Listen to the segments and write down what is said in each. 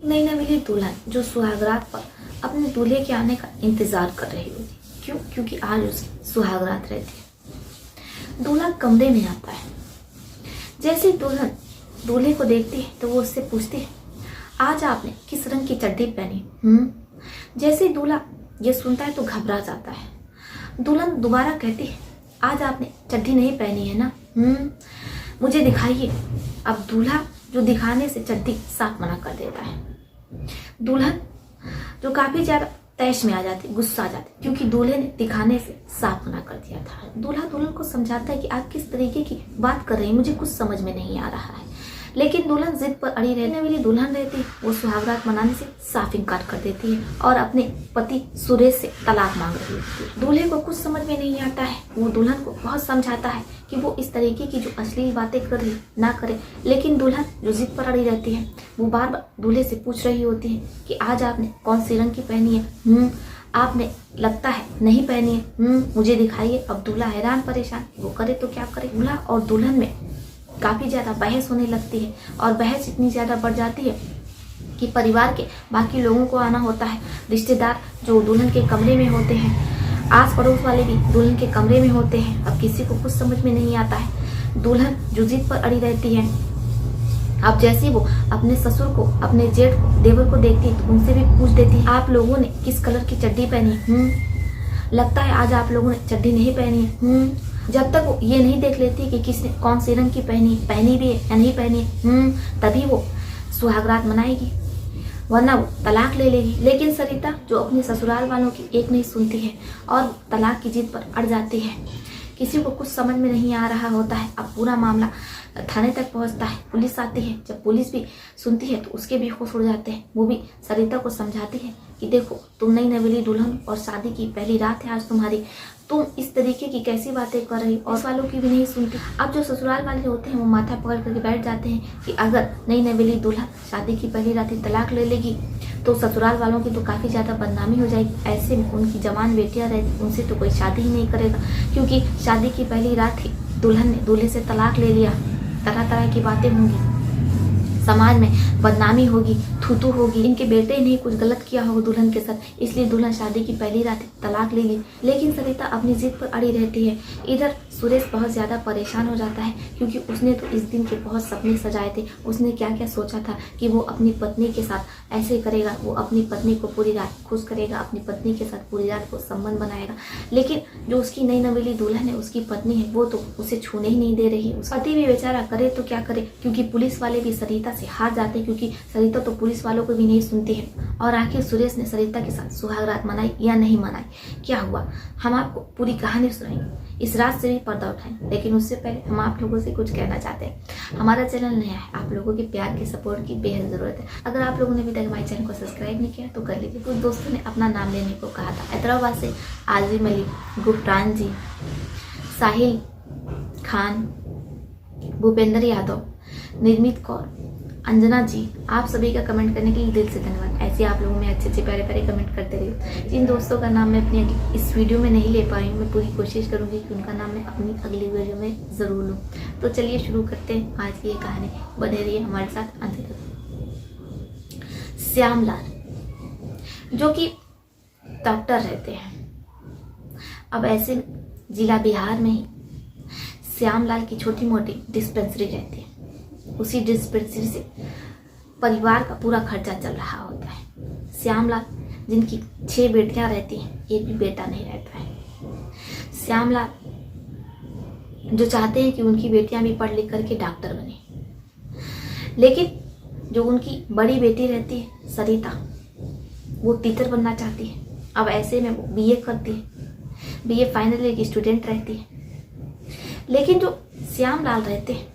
नई नवेली दुल्हन जो सुहागरात पर अपने दूल्हे के आने का इंतजार कर रही होती। क्यों? क्योंकि आज उसकी सुहागरात रहती है। दूल्हा कमरे में आता है। जैसे दुल्हन दूल्हे को देखती है तो वो उससे पूछती है, आज आपने किस रंग की चड्डी पहनी? जैसे दूल्हा ये सुनता है तो घबरा जाता है। दुल्हन दोबारा कहती है, आज आपने चड्डी नहीं पहनी है ना? मुझे दिखाइए। अब दूल्हा जो दिखाने से चड्डी साफ मना कर देता है। दुल्हन जो काफी ज्यादा तैश में आ जाती, गुस्सा आ जाती, क्योंकि दूल्हे ने दिखाने से साफ मना कर दिया था। दूल्हा दुल्हन को समझाता है कि आप किस तरीके की बात कर रही हैं, मुझे कुछ समझ में नहीं आ रहा है। लेकिन दुल्हन जिद पर अड़ी रहने वाली दुल्हन रहती, वो सुहागरात मनाने से साफ इनकार कर देती है और अपने पति सुरेश से तलाक मांग रही होती है। दूल्हे को कुछ समझ में नहीं आता है। वो दुल्हन को बहुत समझाता है कि वो इस तरीके की जो अश्लील बातें कर रही ना करे, लेकिन दुल्हन जो जिद पर अड़ी रहती है, वो बार बार दूल्हे से पूछ रही होती है कि आज आपने कौन सी रंग की पहनी है? आपने लगता है नहीं पहनी है। मुझे दिखाइए। अब दूल्हा हैरान परेशान, वो करे तो क्या करे। दूल्हा और दुल्हन में काफी ज्यादा बहस होने लगती है और बहस इतनी ज्यादा बढ़ जाती है कि परिवार के बाकी लोगों को आना होता है। रिश्तेदार जो दुल्हन के कमरे में होते हैं, आस पड़ोस वाले भी दुल्हन के कमरे में होते हैं। अब किसी को कुछ समझ में नहीं आता है। दुल्हन जो जिद पर अड़ी रहती है, अब जैसे वो अपने ससुर को, अपने जेठ को, देवर को देखती है तो उनसे भी पूछ देती है, आप लोगों ने किस कलर की चड्डी पहनी? लगता है आज आप लोगों ने चड्डी नहीं पहनी है। जब तक वो ये नहीं देख लेती कि किसने कौन सी रंग की पहनी भी है या नहीं पहनी है, तभी वो सुहागरात मनाएगी, वरना वो तलाक ले लेगी। लेकिन सरिता जो अपने ससुराल वालों की एक नहीं सुनती है और तलाक की जिद पर अड़ जाती है। किसी को कुछ समझ में नहीं आ रहा होता है। अब पूरा मामला थाने तक पहुंचता है, पुलिस आती है। जब पुलिस भी सुनती है तो उसके भी होश उड़ जाते हैं। वो भी सरिता को समझाती है कि देखो, तुम नई नवेली दुल्हन और शादी की पहली रात है आज तुम्हारी, तुम इस तरीके की कैसी बातें कर रही, और वालों की भी नहीं सुनती। अब जो ससुराल वाले होते हैं वो माथा पकड़ करके बैठ जाते हैं कि अगर नई नवेली दुल्हन शादी की पहली रात ही तलाक ले लेगी तो ससुराल वालों की तो काफी ज्यादा बदनामी हो जाएगी। ऐसे में उनकी जवान बेटियां रहती, उनसे तो कोई शादी ही नहीं करेगा, क्योंकि शादी की पहली रात ही दुल्हन ने दूल्हे से तलाक ले लिया। तरह तरह की बातें होंगी, समाज में बदनामी होगी, थूतू होगी, इनके बेटे ने कुछ गलत किया होगा दुल्हन के साथ, इसलिए दुल्हन शादी की पहली रात तलाक ले ली। लेकिन सरिता अपनी जिद पर अड़ी रहती है। इधर सुरेश बहुत ज्यादा परेशान हो जाता है, क्योंकि उसने तो इस दिन के बहुत सपने सजाए थे। उसने क्या क्या सोचा था कि वो अपनी पत्नी के साथ ऐसे करेगा, वो अपनी पत्नी को पूरी रात खुश करेगा, अपनी पत्नी के साथ पूरी रात को संबंध बनाएगा। लेकिन जो उसकी नई नवेली दुल्हन है, उसकी पत्नी है, वो तो उसे छूने ही नहीं दे रही। उसका पति भी बेचारा करे तो क्या करे, क्योंकि पुलिस वाले भी सरिता से हार जाते हैं, क्योंकि सरिता तो पुलिस वालों को भी नहीं सुनती है। और आखिर सुरेश ने सरिता के साथ सुहागरात मनाई या नहीं मनाई, क्या हुआ, हम आपको पूरी कहानी सुनाएंगे। इस रात से भी पर्दा उठाएं, लेकिन उससे पहले हम आप लोगों से कुछ कहना चाहते हैं। हमारा चैनल नया है, आप लोगों के प्यार के सपोर्ट की बेहद जरूरत है। अगर आप लोगों ने अभी तक हमारे चैनल को सब्सक्राइब नहीं किया तो कर लीजिए। कुछ दोस्तों ने अपना नाम लेने को कहा था। हैदराबाद से आजी मलिक, गुफ्रान जी, साहिल खान, भूपेंद्र यादव, निर्मित कौर, अंजना जी, आप सभी का कमेंट करने के लिए दिल से धन्यवाद। ऐसे आप लोगों में अच्छे अच्छे प्यारे प्यारे कमेंट करते रहिए। जिन दोस्तों का नाम मैं अपनी इस वीडियो में नहीं ले पाई हूँ, मैं पूरी कोशिश करूंगी कि उनका नाम मैं अपनी अगली वीडियो में जरूर लूँ। तो चलिए शुरू करते हैं आज की ये कहानी। बने रहिए हमारे साथ अंत तक। श्यामलाल जो कि डॉक्टर रहते हैं, अब ऐसे जिला बिहार में ही श्यामलाल की छोटी मोटी डिस्पेंसरी रहती है। उसी डिस्पेंसरी से परिवार का पूरा खर्चा चल रहा होता है। श्यामलाल जिनकी 6 बेटियां रहती हैं, एक भी बेटा नहीं रहता है। श्यामलाल जो चाहते हैं कि उनकी बेटियां भी पढ़ लिख करके डॉक्टर बने, लेकिन जो उनकी बड़ी बेटी रहती है सरिता, वो टीचर बनना चाहती है। अब ऐसे में वो बीए करती है, बीए फाइनल ईयर की स्टूडेंट रहती है। लेकिन जो श्यामलाल रहते हैं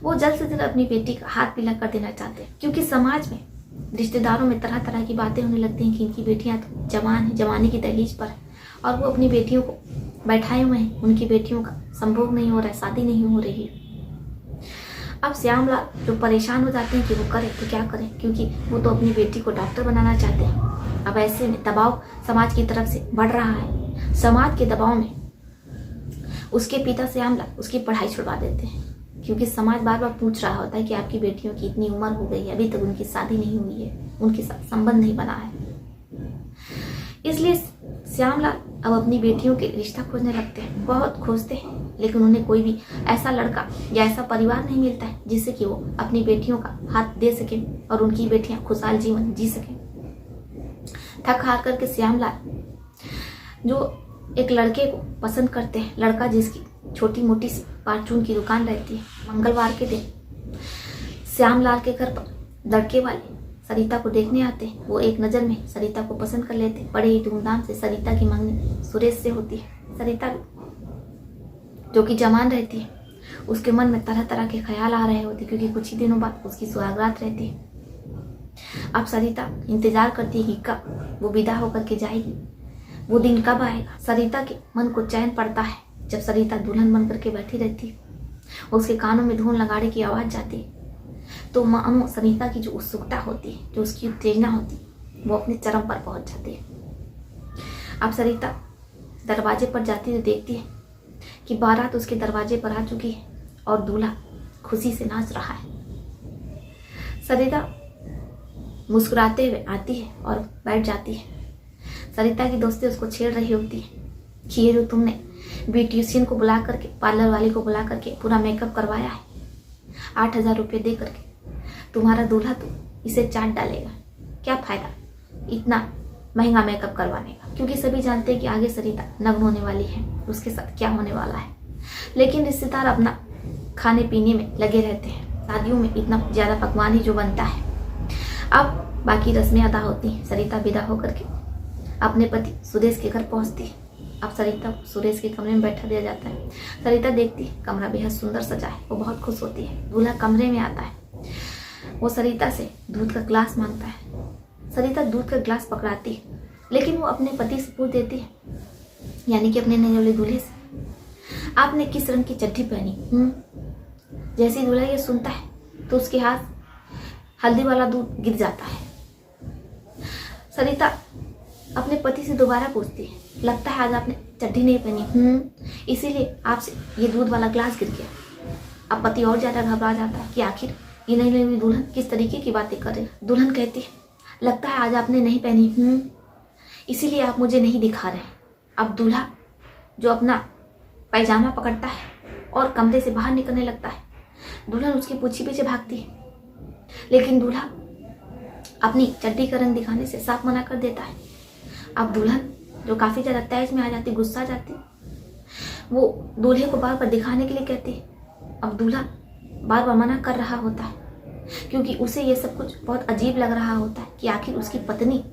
वो जल्द से जल्द अपनी बेटी का हाथ पीला कर देना चाहते हैं, क्योंकि समाज में, रिश्तेदारों में तरह तरह की बातें होने लगती हैं कि इनकी बेटियां तो जवान है, जवानी की दहलीज पर है, और वो अपनी बेटियों को बैठाए हुए हैं। उनकी बेटियों का संभोग नहीं हो रहा है, शादी नहीं हो रही है। अब श्यामलाल जो परेशान हो जाते हैं कि वो करे तो क्या करें, क्योंकि वो तो अपनी बेटी को डॉक्टर बनाना चाहते हैं। अब ऐसे में दबाव समाज की तरफ से बढ़ रहा है। समाज के दबाव में उसके पिता श्यामलाल उसकी पढ़ाई छुड़वा देते हैं, क्योंकि समाज बार बार पूछ रहा होता है कि आपकी बेटियों की इतनी उम्र हो गई है, अभी तक उनकी शादी नहीं हुई है, उनके साथ संबंध नहीं बना है। इसलिए श्यामलाल अब अपनी बेटियों के रिश्ता खोजने लगते हैं, बहुत खोजते हैं, लेकिन उन्हें कोई भी ऐसा लड़का या ऐसा परिवार नहीं मिलता है जिससे कि वो अपनी बेटियों का हाथ दे सके और उनकी बेटियां खुशहाल जीवन जी सकें। थक हार करके श्यामलाल जो एक लड़के को पसंद करते हैं, लड़का जिसकी छोटी मोटी सी परचून की दुकान रहती है, मंगलवार के दिन श्यामलाल के घर पर लड़के वाले सरिता को देखने आते हैं। वो एक नज़र में सरिता को पसंद कर लेते हैं। बड़े ही धूमधाम से सरिता की मंगनी सुरेश से होती है। सरिता जो कि जवान रहती है, उसके मन में तरह तरह के ख्याल आ रहे होते, क्योंकि कुछ ही दिनों बाद उसकी सुहागरात रहती है। अब सरिता इंतजार करती है कि कब वो विदा होकर के जाएगी, वो दिन कब आएगा। सरिता के मन को चैन पड़ता है जब सरिता दुल्हन बन करके बैठी रहती है, उसके कानों में ढोल नगाड़े की आवाज़ जाती है, तो मानो सरिता की जो उत्सुकता होती है, जो उसकी उत्तेजना होती है, वो अपने चरम पर पहुंच जाती है। अब सरिता दरवाजे पर जाती तो देखती है कि बारात उसके दरवाजे पर आ चुकी है और दूल्हा खुशी से नाच रहा है। सरिता मुस्कुराते हुए आती है और बैठ जाती है। सरिता की दोस्ती उसको छेड़ रही होती है कि ये जो तुमने ब्यूटिशियन को बुला करके, पार्लर वाले को बुला करके पूरा मेकअप करवाया है, 8,000 रुपये दे करके, तुम्हारा दूल्हा तो इसे चाट डालेगा। क्या फायदा इतना महंगा मेकअप करवाने का, क्योंकि सभी जानते हैं कि आगे सरिता नग्न होने वाली है, उसके साथ क्या होने वाला है। लेकिन रिश्तेदार अपना खाने पीने में लगे रहते हैं। शादियों में इतना ज़्यादा पकवान ही जो बनता है। अब बाकी रस्में अदा होती हैं। सरिता विदा होकर के अपने पति सुरेश के घर पहुंचती है। अब सरिता को सुरेश के कमरे में बैठा दिया जाता है। सरिता देखती है कमरा बेहद सुंदर सजा है, वो बहुत खुश होती है। दूल्हा कमरे में आता है, वो सरिता से दूध का गिलास मांगता है। सरिता दूध का गिलास पकड़ाती है, लेकिन वो अपने पति से पूछ देती है, यानी कि अपने नए वाले दूल्हे से, आपने किस रंग की चड्डी पहनी? जैसे ही दूल्हा ये सुनता है तो उसके हाथ हल्दी वाला दूध गिर जाता है। सरिता अपने पति से दोबारा पूछती है, लगता है आज आपने चड्डी नहीं पहनी, इसीलिए आपसे ये दूध वाला ग्लास गिर गया। अब पति और ज्यादा घबरा जाता है कि आखिर ये नई हुई दुल्हन किस तरीके की बातें कर रही। दुल्हन कहती है, लगता है आज आपने नहीं पहनी, इसीलिए आप मुझे नहीं दिखा रहे। अब दूल्हा जो अपना पैजामा पकड़ता है और कमरे से बाहर निकलने लगता है। दुल्हन उसके पीछे पीछे भागती है, लेकिन दूल्हा अपनी चड्डी का रंग दिखाने से साफ मना कर देता है। अब दुल्हन जो काफ़ी ज़्यादा तेज में आ जाती, गुस्सा आ जाती, वो दूल्हे को बार बार दिखाने के लिए कहती है। अब दूल्हा बार बार मना कर रहा होता है, क्योंकि उसे ये सब कुछ बहुत अजीब लग रहा होता है कि आखिर उसकी पत्नी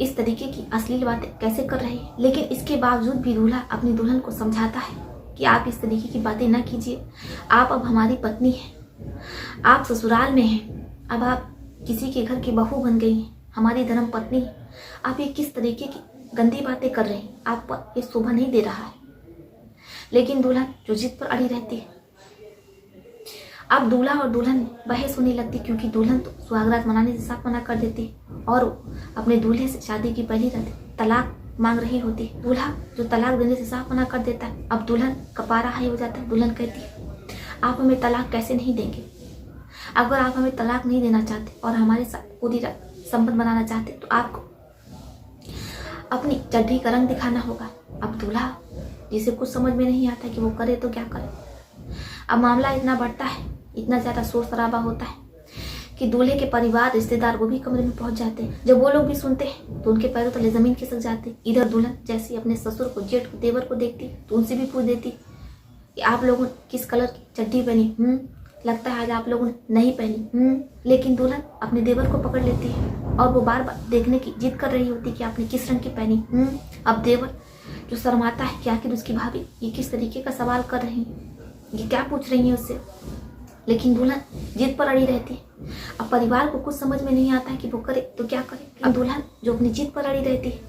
इस तरीके की अश्लील बातें कैसे कर रही है। लेकिन इसके बावजूद भी दूल्हा अपनी दुल्हन को समझाता है कि आप इस तरीके की बातें ना कीजिए, आप अब हमारी पत्नी हैं, आप ससुराल में हैं, अब आप किसी के घर की बहू बन गई हैं, हमारी धर्म पत्नी है। आप ये किस तरीके की गंदी बातें कर रहे हैं, आप पर ये शोभा नहीं दे रहा है। लेकिन दुल्हन जो जिद पर अड़ी रहती है। अब दूल्हा और दुल्हन बहस होने लगती, क्योंकि दुल्हन तो सुहागरात मनाने से साफ मना कर देती है और अपने दूल्हे से शादी की पहली रात तलाक मांग रही होती है। दूल्हा जो तलाक देने से साफ मना कर देता है। अब दुल्हन का पारा हाई हो जाता है। दुल्हन कहती है, आप हमें तलाक कैसे नहीं देंगे? अगर आप हमें तलाक नहीं देना चाहते और हमारे साथ पूरी संबंध बनाना चाहते तो आपको अपनी चड्डी का रंग दिखाना होगा। अब दूल्हा जिसे कुछ समझ में नहीं आता कि वो करे तो क्या करे। अब मामला इतना बढ़ता है, इतना ज़्यादा शोर शराबा होता है कि दूल्हे के परिवार, रिश्तेदार वो भी कमरे में पहुंच जाते हैं। जब वो लोग भी सुनते हैं तो उनके पैरों तले जमीन खिसक जाती। इधर दुल्हन जैसे अपने ससुर को, जेठ को, देवर को देखती तो उनसे भी पूछ देती कि आप लोगों ने किस कलर की चड्डी पहनी? लगता है आज आप लोगों ने नहीं पहनी। लेकिन दुल्हन अपने देवर को पकड़ लेती है और वो बार बार देखने की जिद कर रही होती कि आपने किस रंग की पहनी। अब देवर जो शर्माता है कि आखिर उसकी भाभी ये किस तरीके का सवाल कर रही है, ये क्या पूछ रही है उससे। लेकिन दुल्हन जिद पर अड़ी रहती है। अब परिवार को कुछ समझ में नहीं आता है कि वो करे तो क्या करे। अब दुल्हन जो अपनी जिद पर अड़ी रहती है,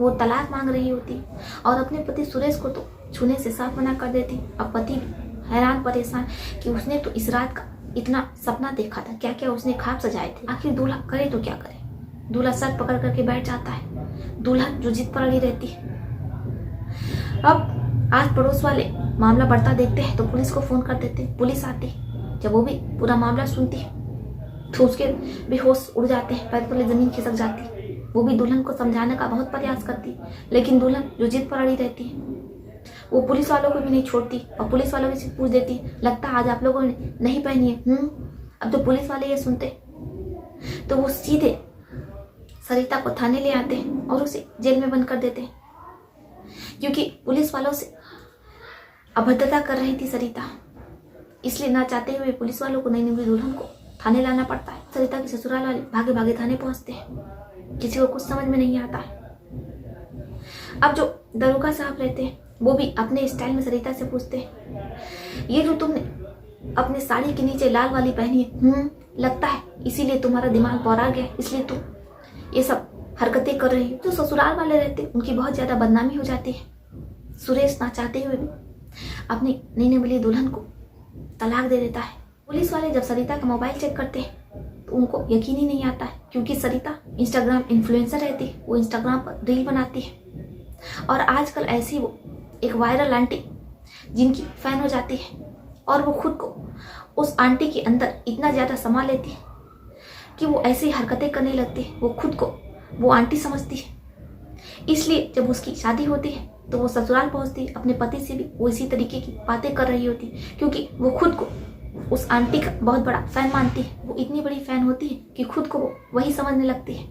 वो तलाक मांग रही होती और अपने पति सुरेश को तो छूने से साफ मना कर देती। अब पति हैरान परेशान कि उसने तो इस रात का इतना सपना देखा था, क्या क्या उसने ख्वाब सजाए थे, आखिर दूल्हा करे तो क्या करे। दूल्हा सर पकड़ करके बैठ जाता है। दुल्हन जो जिद पर अड़ी रहती है। अब आस पड़ोस वाले मामला बढ़ता देखते हैं तो पुलिस को फोन कर देते हैं। पुलिस आती है जब वो भी पूरा मामला सुनती है तो उसके बेहोश उड़ जाते हैं, पैर तले जमीन खिसक जाती है। वो भी दुल्हन को समझाने का बहुत प्रयास करती है, लेकिन दुल्हन जो जिद पर अड़ी रहती है, वो पुलिस वालों को भी नहीं छोड़ती और पुलिस वालों से पूछ देती है, लगता है आज आप लोगों ने नहीं पहनी है। अब तो पुलिस वाले ये सुनते तो वो सीधे सरिता को थाने ले आते हैं और उसे जेल में बंद कर देते हैं, क्योंकि पुलिस वालों से अभद्रता कर रही थी सरिता। इसलिए ना चाहते हुए पुलिस वालों को नई नवी दुल्हन को थाने लाना पड़ता है। सरिता के ससुराल वाले भागे भागे थाने पहुंचते हैं, किसी को कुछ समझ में नहीं आता है। अब जो दरोगा साहब रहते हैं वो भी अपने स्टाइल में सरिता से पूछते हैं, ये जो तुमने अपने साड़ी के नीचे लाल वाली पहनी है, लगता है इसीलिए तुम्हारा दिमाग बौरा गया, इसलिए तुम ये सब हरकतें कर रही हो। जो ससुराल वाले रहते हैं उनकी बहुत ज्यादा बदनामी हो जाती है। सुरेश ना चाहते हुए भी अपनी नई नवेली दुल्हन को तलाक दे देता है। पुलिस वाले जब सरिता का मोबाइल चेक करते हैं तो उनको यकीन ही नहीं आता है, क्योंकि सरिता इंस्टाग्राम इन्फ्लुएंसर रहती है। वो इंस्टाग्राम पर रील बनाती है और आजकल ऐसी वो एक वायरल आंटी जिनकी फैन हो जाती है और वो खुद को उस आंटी के अंदर इतना ज़्यादा समा लेती है कि वो ऐसी हरकतें करने लगती है। वो खुद को वो आंटी समझती है। इसलिए जब उसकी शादी होती है तो वो ससुराल पहुंचती है, अपने पति से भी वो इसी तरीके की बातें कर रही होती है, क्योंकि वो खुद को उस आंटी का बहुत बड़ा फैन मानती है। वो इतनी बड़ी फैन होती है कि खुद को वो वही समझने लगती है।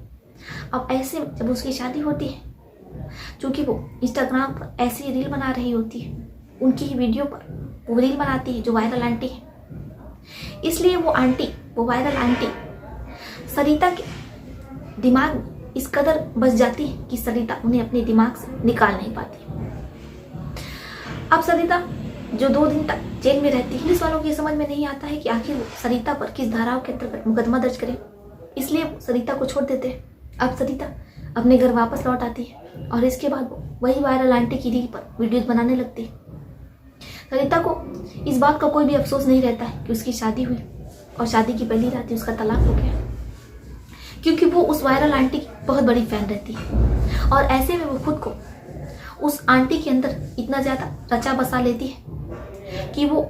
अब ऐसे में जब उसकी शादी होती है, चूँकि वो इंस्टाग्राम पर ऐसी रील बना रही होती है, उनकी ही वीडियो पर वो रील बनाती है जो वायरल आंटी है, इसलिए वो वायरल आंटी सरिता के दिमाग में इस कदर बस जाती है कि सरिता उन्हें अपने दिमाग से निकाल नहीं पाती। अब सरिता जो 2 दिन तक जेल में रहती है, पुलिस वालों को ये समझ में नहीं आता है कि आखिर वो सरिता पर किस धाराओं के अंतर्गत मुकदमा दर्ज करे, इसलिए वो सरिता को छोड़ देते हैं। अब सरिता अपने घर वापस लौट आती है और इसके बाद वो वही वायरल आंटी की रील पर वीडियोज बनाने लगती है। सरिता को इस बात का कोई भी अफसोस नहीं रहता है कि उसकी शादी हुई और शादी की पहली रात ही उसका तलाक हो गया, क्योंकि वो उस वायरल आंटी की बहुत बड़ी फैन रहती है और ऐसे में वो खुद को उस आंटी के अंदर इतना ज़्यादा रचा बसा लेती है कि वो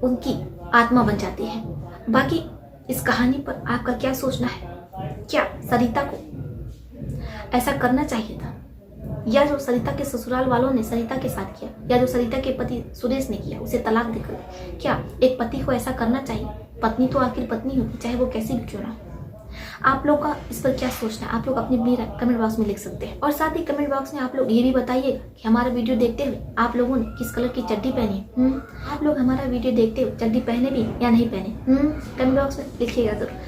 उनकी आत्मा बन जाती है। बाकी इस कहानी पर आपका क्या सोचना है? क्या सरिता को ऐसा करना चाहिए था, या जो सरिता के ससुराल वालों ने सरिता के साथ किया, या जो सरिता के पति सुरेश ने किया उसे तलाक देकर, क्या एक पति को ऐसा करना चाहिए? पत्नी तो आखिर पत्नी होती, चाहे वो कैसी भी क्यों ना हो। आप लोग का इस पर क्या सोचना है? आप लोग अपनी राय कमेंट बॉक्स में लिख सकते हैं। और साथ ही कमेंट बॉक्स में आप लोग ये भी बताइएगा कि हमारा वीडियो देखते हुए आप लोगों ने किस कलर की चड्डी पहनी है। आप लोग हमारा वीडियो देखते हुए चड्डी पहने भी या नहीं पहने, कमेंट बॉक्स में लिखिएगा जरूर।